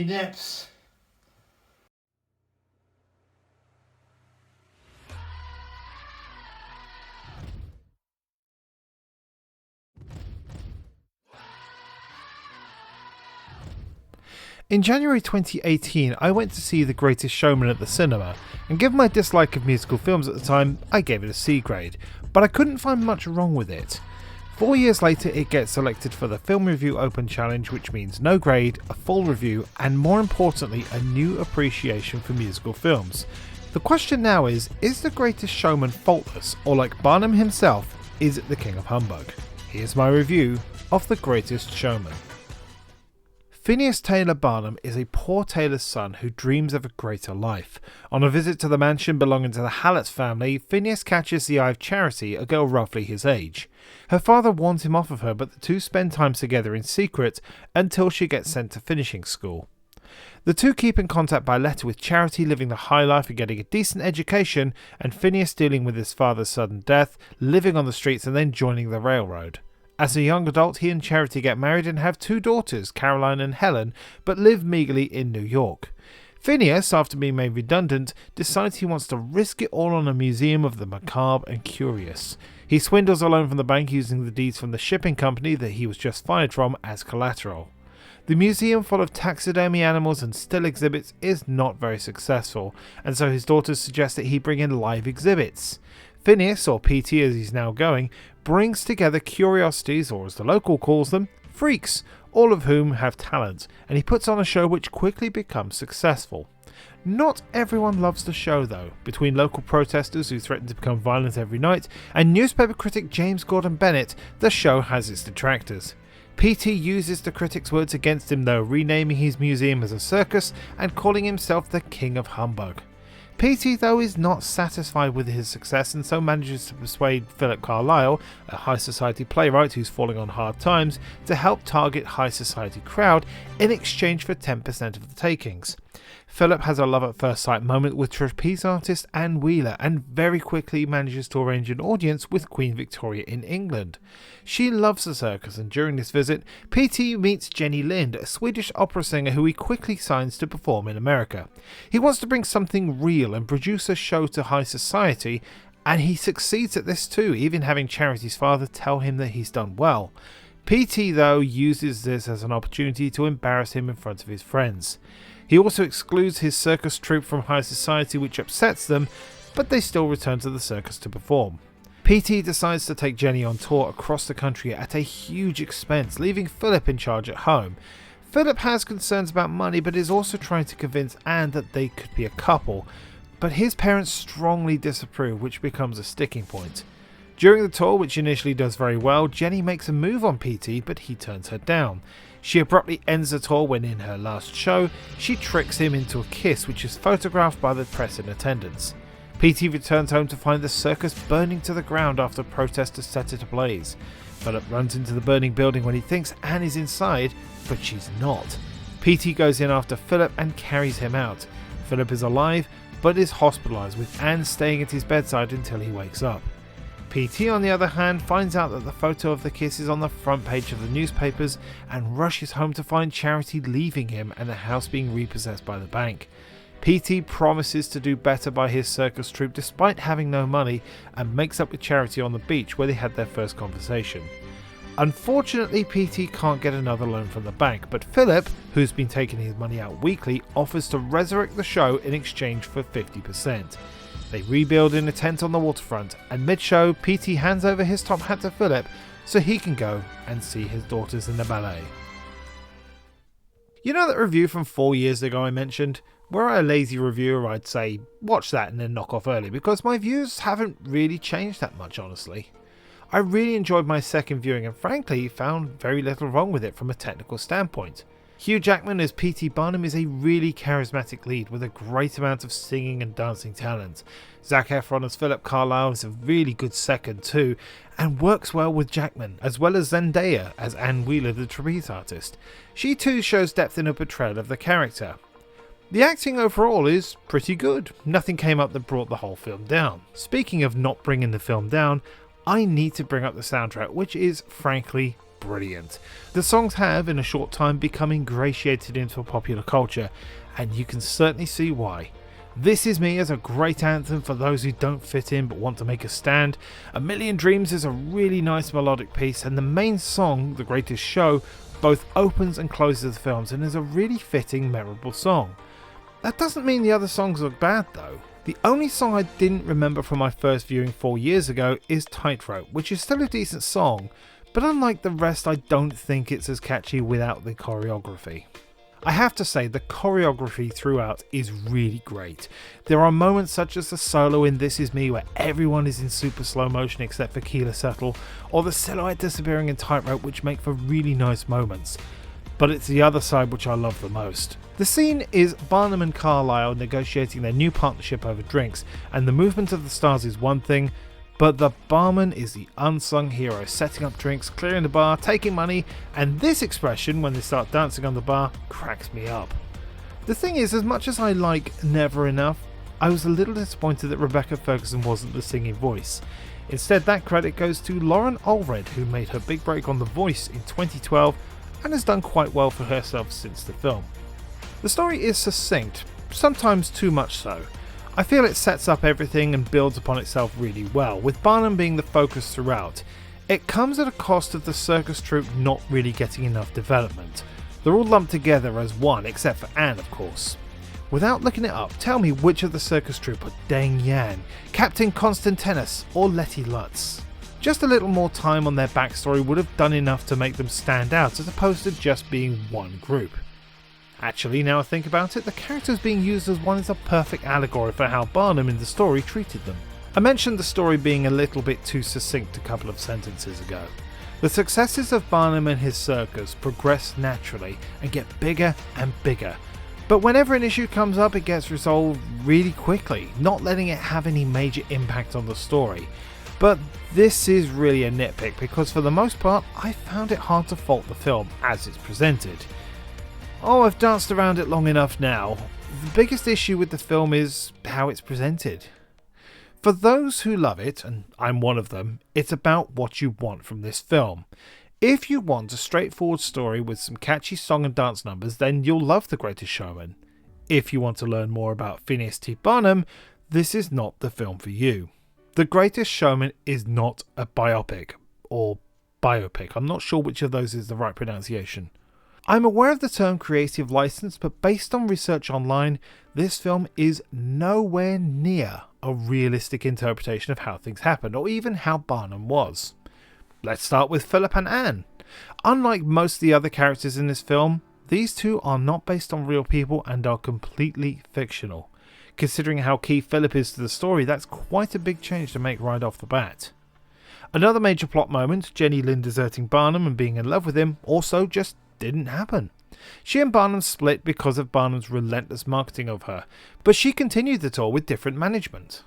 me nips. In January 2018, I went to see The Greatest Showman at the cinema, and given my dislike of musical films at the time, I gave it a C grade, but I couldn't find much wrong with it. 4 years later, it gets selected for the Film Review Open Challenge, which means no grade, a full review, and more importantly, a new appreciation for musical films. The question now is The Greatest Showman faultless, or like Barnum himself, is it the king of humbug? Here's my review of The Greatest Showman. Phineas Taylor Barnum is a poor tailor's son who dreams of a greater life. On a visit to the mansion belonging to the Hallett family, Phineas catches the eye of Charity, a girl roughly his age. Her father warns him off of her, but the two spend time together in secret until she gets sent to finishing school. The two keep in contact by letter, with Charity living the high life and getting a decent education, and Phineas dealing with his father's sudden death, living on the streets and then joining the railroad. As a young adult, he and Charity get married and have 2 daughters, Caroline and Helen, but live meagerly in New York. Phineas, after being made redundant, decides he wants to risk it all on a museum of the macabre and curious. He swindles a loan from the bank using the deeds from the shipping company that he was just fired from as collateral. The museum, full of taxidermy animals and still exhibits, is not very successful, and so his daughters suggest that he bring in live exhibits. Phineas, or PT as he's now going, brings together curiosities, or as the local calls them, freaks, all of whom have talent, and he puts on a show which quickly becomes successful. Not everyone loves the show though, between local protesters who threaten to become violent every night, and newspaper critic James Gordon Bennett, the show has its detractors. PT uses the critics' words against him though, renaming his museum as a circus and calling himself the king of humbug. PT though is not satisfied with his success and so manages to persuade Philip Carlyle, a high society playwright who's falling on hard times, to help target high society crowd in exchange for 10% of the takings. Philip has a love at first sight moment with trapeze artist Anne Wheeler and very quickly manages to arrange an audience with Queen Victoria in England. She loves the circus, and during this visit, PT meets Jenny Lind, a Swedish opera singer who he quickly signs to perform in America. He wants to bring something real and produce a show to high society, and he succeeds at this too, even having Charity's father tell him that he's done well. PT though uses this as an opportunity to embarrass him in front of his friends. He also excludes his circus troupe from high society, which upsets them, but they still return to the circus to perform. PT decides to take Jenny on tour across the country at a huge expense, leaving Philip in charge at home. Philip has concerns about money, but is also trying to convince Anne that they could be a couple, but his parents strongly disapprove, which becomes a sticking point. During the tour, which initially does very well, Jenny makes a move on PT, but he turns her down. She abruptly ends the tour when, in her last show, she tricks him into a kiss, which is photographed by the press in attendance. PT returns home to find the circus burning to the ground after protesters set it ablaze. Philip runs into the burning building when he thinks Anne is inside, but she's not. PT goes in after Philip and carries him out. Philip is alive, but is hospitalised, with Anne staying at his bedside until he wakes up. PT, on the other hand, finds out that the photo of the kiss is on the front page of the newspapers and rushes home to find Charity leaving him and the house being repossessed by the bank. PT promises to do better by his circus troupe despite having no money and makes up with Charity on the beach where they had their first conversation. Unfortunately, PT can't get another loan from the bank, but Philip, who's been taking his money out weekly, offers to resurrect the show in exchange for 50%. They rebuild in a tent on the waterfront, and mid-show, PT hands over his top hat to Philip so he can go and see his daughters in the ballet. You know that review from 4 years ago I mentioned? Were I a lazy reviewer, I'd say, watch that and then knock off early, because my views haven't really changed that much, honestly. I really enjoyed my second viewing and frankly found very little wrong with it from a technical standpoint. Hugh Jackman as P.T. Barnum is a really charismatic lead with a great amount of singing and dancing talent. Zac Efron as Philip Carlyle is a really good second too, and works well with Jackman, as well as Zendaya as Anne Wheeler, the trapeze artist. She too shows depth in her portrayal of the character. The acting overall is pretty good. Nothing came up that brought the whole film down. Speaking of not bringing the film down, I need to bring up the soundtrack, which is frankly brilliant. The songs have, in a short time, become ingratiated into popular culture, and you can certainly see why. This Is Me is a great anthem for those who don't fit in but want to make a stand. A Million Dreams is a really nice melodic piece, and the main song, The Greatest Show, both opens and closes the films and is a really fitting, memorable song. That doesn't mean the other songs look bad though. The only song I didn't remember from my first viewing 4 years ago is Tightrope, which is still a decent song, but unlike the rest I don't think it's as catchy without the choreography. I have to say the choreography throughout is really great. There are moments such as the solo in This Is Me where everyone is in super slow motion except for Keela Settle, or the silhouette disappearing in Tightrope, which make for really nice moments. But it's the other side which I love the most. The scene is Barnum and Carlisle negotiating their new partnership over drinks, and the movement of the stars is one thing, but the barman is the unsung hero, setting up drinks, clearing the bar, taking money, and this expression when they start dancing on the bar cracks me up. The thing is, as much as I like Never Enough, I was a little disappointed that Rebecca Ferguson wasn't the singing voice. Instead, that credit goes to Lauren Allred, who made her big break on The Voice in 2012 and has done quite well for herself since the film. The story is succinct, sometimes too much so. I feel it sets up everything and builds upon itself really well, with Barnum being the focus throughout. It comes at a cost of the circus troupe not really getting enough development. They're all lumped together as one, except for Anne, of course. Without looking it up, tell me which of the circus troupe are Deng Yan, Captain Constantinus, or Letty Lutz. Just a little more time on their backstory would have done enough to make them stand out as opposed to just being one group. Actually, now I think about it, the characters being used as one is a perfect allegory for how Barnum in the story treated them. I mentioned the story being a little bit too succinct a couple of sentences ago. The successes of Barnum and his circus progress naturally and get bigger and bigger, but whenever an issue comes up it gets resolved really quickly, not letting it have any major impact on the story. But this is really a nitpick because for the most part I found it hard to fault the film as it's presented. Oh, I've danced around it long enough now. The biggest issue with the film is how it's presented. For those who love it, and I'm one of them, it's about what you want from this film. If you want a straightforward story with some catchy song and dance numbers, then you'll love The Greatest Showman. If you want to learn more about Phineas T. Barnum, this is not the film for you. The Greatest Showman is not a biopic, or biopic. I'm not sure which of those is the right pronunciation. I'm aware of the term creative license, but based on research online, this film is nowhere near a realistic interpretation of how things happened, or even how Barnum was. Let's start with Philip and Anne. Unlike most of the other characters in this film, these two are not based on real people and are completely fictional. Considering how key Philip is to the story, that's quite a big change to make right off the bat. Another major plot moment, Jenny Lind deserting Barnum and being in love with him, also just didn't happen. She and Barnum split because of Barnum's relentless marketing of her, but she continued the tour with different management.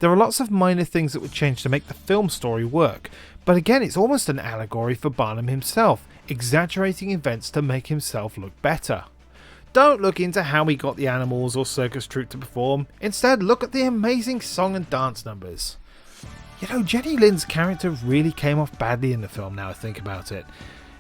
There are lots of minor things that would change to make the film story work, but again it's almost an allegory for Barnum himself, exaggerating events to make himself look better. Don't look into how he got the animals or circus troupe to perform, instead look at the amazing song and dance numbers. You know, Jenny Lind's character really came off badly in the film now I think about it.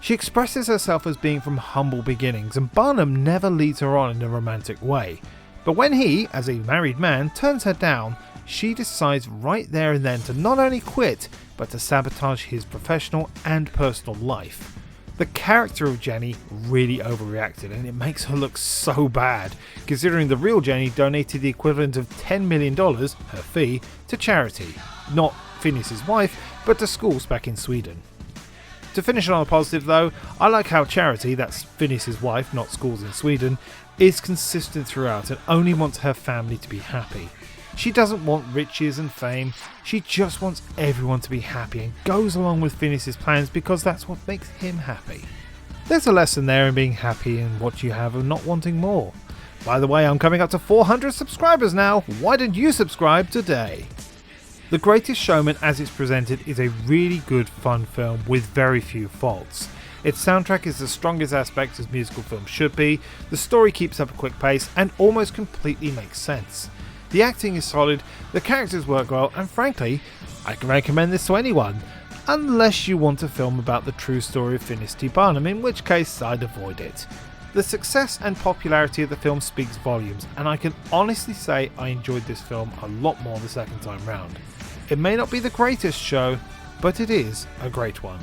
She expresses herself as being from humble beginnings, and Barnum never leads her on in a romantic way. But when he, as a married man, turns her down, she decides right there and then to not only quit, but to sabotage his professional and personal life. The character of Jenny really overreacted, and it makes her look so bad, considering the real Jenny donated the equivalent of $10 million, her fee, to charity. Not Phineas's wife, but to schools back in Sweden. To finish it on a positive though, I like how Charity, that's Phineas's wife, not schools in Sweden, is consistent throughout and only wants her family to be happy. She doesn't want riches and fame, she just wants everyone to be happy and goes along with Phineas's plans because that's what makes him happy. There's a lesson there in being happy in what you have and not wanting more. By the way, I'm coming up to 400 subscribers now, why didn't you subscribe today? The Greatest Showman as it's presented is a really good fun film with very few faults. Its soundtrack is the strongest aspect as musical films should be, the story keeps up a quick pace and almost completely makes sense. The acting is solid, the characters work well, and frankly, I can recommend this to anyone. unless you want a film about the true story of Finis T. Barnum, in which case I'd avoid it. The success and popularity of the film speaks volumes, and I can honestly say I enjoyed this film a lot more the second time round. It may not be the greatest show, but it is a great one.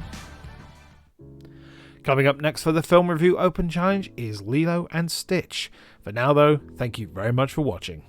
Coming up next for the Film Review Open Challenge is Lilo and Stitch. For now though, thank you very much for watching.